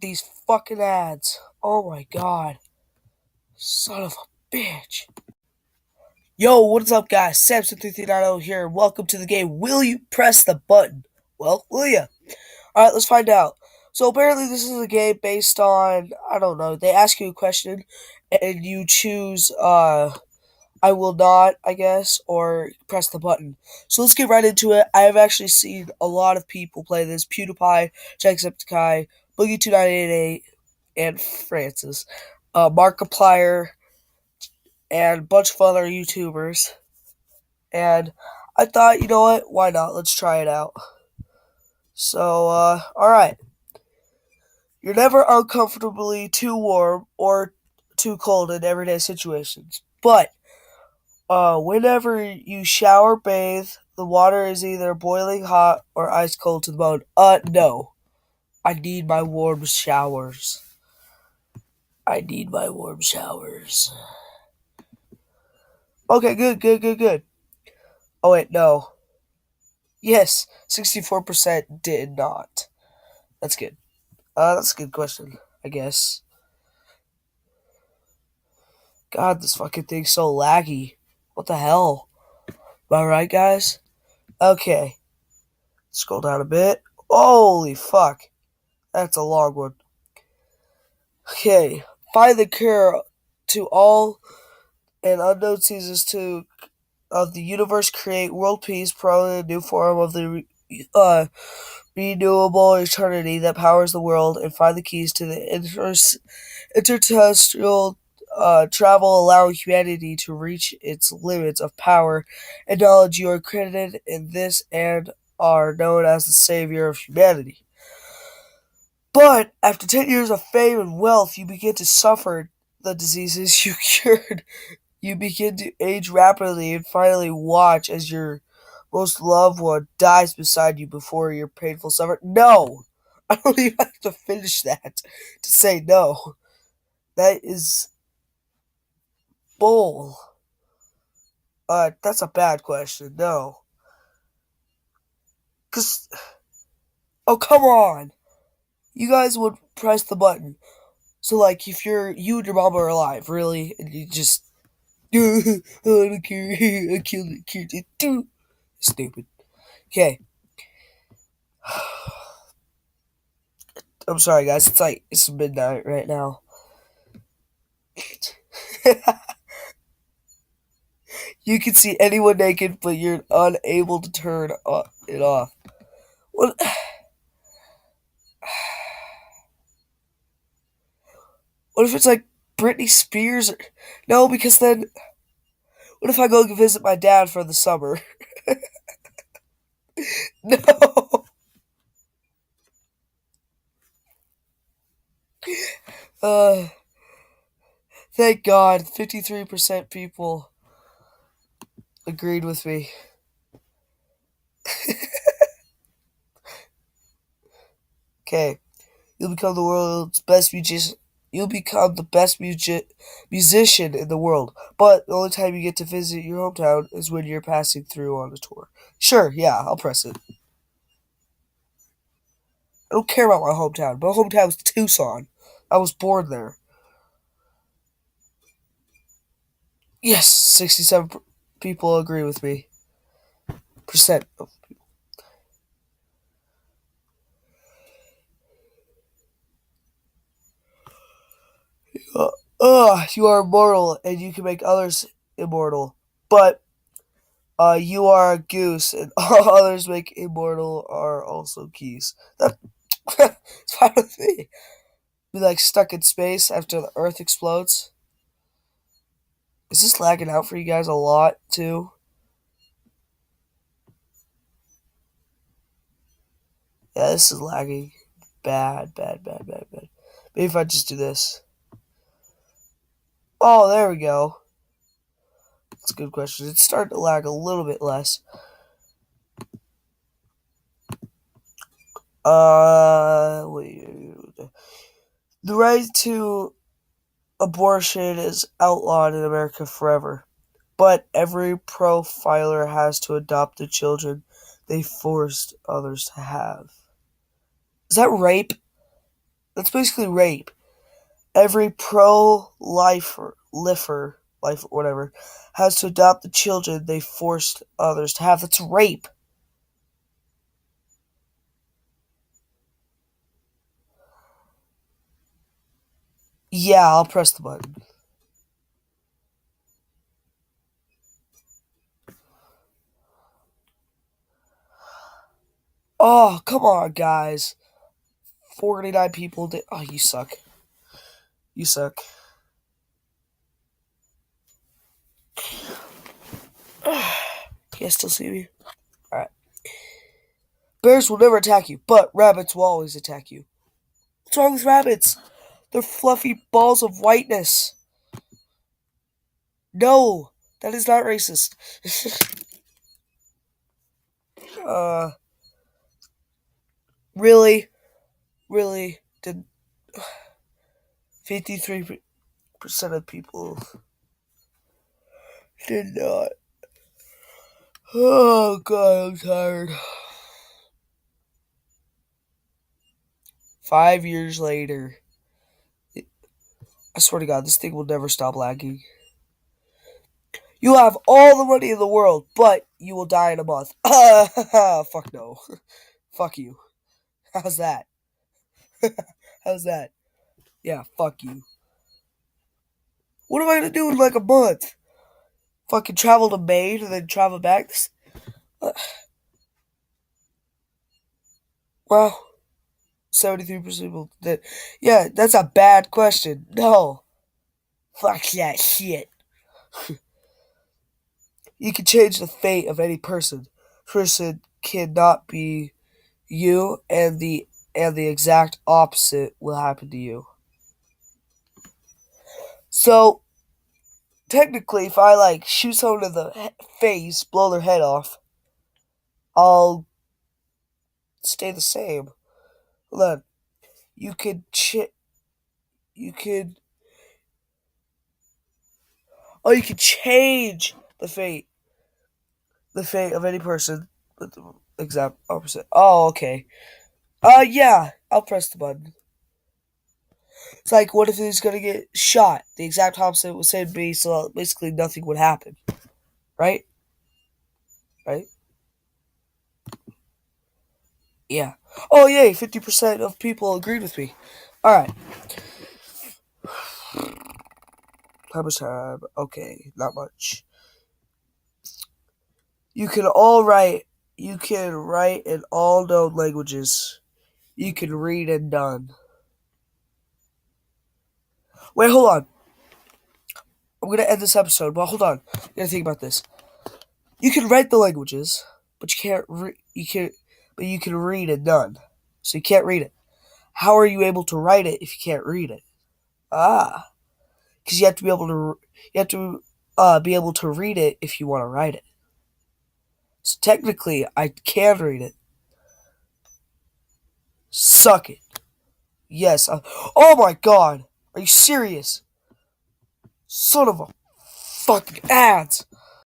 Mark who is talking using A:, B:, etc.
A: These fucking ads. Oh my god. Son of a bitch. Yo, what's up, guys? Samson3390 here. Welcome to the game. Will you press the button? Well, will ya? Alright, let's find out. So, apparently, this is a game based on, I don't know, they ask you a question and you choose, I will not, I guess, or press the button. So, let's get right into it. I have actually seen a lot of people play this PewDiePie, Jacksepticeye, Boogie2988, and Francis. Markiplier, and a bunch of other YouTubers. And I thought, you know what? Why not? Let's try it out. So, alright. You're never uncomfortably too warm or too cold in everyday situations. But, whenever you shower, bathe, the water is either boiling hot or ice cold to the bone. No. I need my warm showers. I need my warm showers. Okay, good. Oh, wait, no. Yes, 64% did not. That's good. That's a good question, I guess. God, this fucking thing's so laggy. What the hell? Am I right, guys? Okay. Scroll down a bit. Holy fuck. That's a long one. Okay. Find the cure to all and unknown seasons to of the universe, create world peace, promote a new form of the renewable eternity that powers the world, and find the keys to the interterrestrial travel, allowing humanity to reach its limits of power and knowledge. You are credited in this and are known as the savior of humanity. But after 10 years of fame and wealth, you begin to suffer the diseases you cured. You begin to age rapidly and finally watch as your most loved one dies beside you before your painful suffer. No! I don't even have to finish that to say no. That is bull. That's a bad question. No. Cause, oh, come on. You guys would press the button. So, like, if you and your mom are alive, really, and you just, I don't care, I killed it, stupid. Okay. I'm sorry, guys. It's midnight right now. You can see anyone naked, but you're unable to turn it off. What? What if it's like Britney Spears? No, because then what if I go visit my dad for the summer? No. Uh, thank God, 53% people agreed with me. Okay, you'll become the world's best musician. You'll become the best musician in the world, but the only time you get to visit your hometown is when you're passing through on a tour. Sure, yeah, I'll press it. I don't care about my hometown. My hometown is Tucson. I was born there. Yes, 67 people agree with me. Percent. You are immortal and you can make others immortal. But you are a goose and all others make immortal are also geese. It's fine with me. Be like stuck in space after the Earth explodes. Is this lagging out for you guys a lot too? Yeah, this is lagging. Bad. Maybe if I just do this. Oh, there we go. That's a good question. It's starting to lag a little bit less. Wait. The right to abortion is outlawed in America forever, but every profiler has to adopt the children they forced others to have. Is that rape? That's basically rape. Every pro-lifer, life, whatever, has to adopt the children they forced others to have. That's rape. Yeah, I'll press the button. Oh, come on, guys. 49 people did. Oh, you suck. You suck. You guys still see me? Alright. Bears will never attack you, but rabbits will always attack you. What's wrong with rabbits? They're fluffy balls of whiteness. No, that is not racist. uh, really? Really? Did 53% of people did not? Oh, God, I'm tired. 5 years later. I swear to God, this thing will never stop lagging. You have all the money in the world, but you will die in a month. Fuck no. Fuck you. How's that? How's that? Yeah, fuck you. What am I gonna do in like a month? Fucking travel to Maine and then travel back? Wow. 73% people did. Yeah, that's a bad question. No. Fuck that shit. You can change the fate of any person. Person cannot be you, and the exact opposite will happen to you. So technically, if I like shoot someone in the face, blow their head off, I'll stay the same. Hold on. You could you could you could change the fate of any person with the exact opposite. Oh, okay. Yeah, I'll press the button. It's like, what if he's gonna get shot? The exact opposite would say to me, so basically nothing would happen. Right? Right? Yeah. Oh, yay, 50% of people agreed with me. Alright. How much time? Okay, not much. You can all write. You can write in all known languages. You can read and done. Wait, hold on. I'm gonna end this episode, but hold on. I gotta think about this. You can write the languages, but you can't. But you can read and done. So you can't read it. How are you able to write it if you can't read it? Ah, because you have to be able to. You have to be able to read it if you want to write it. So technically, I can read it. Suck it. Yes. Oh my God. Are you serious? Son of a fucking ads.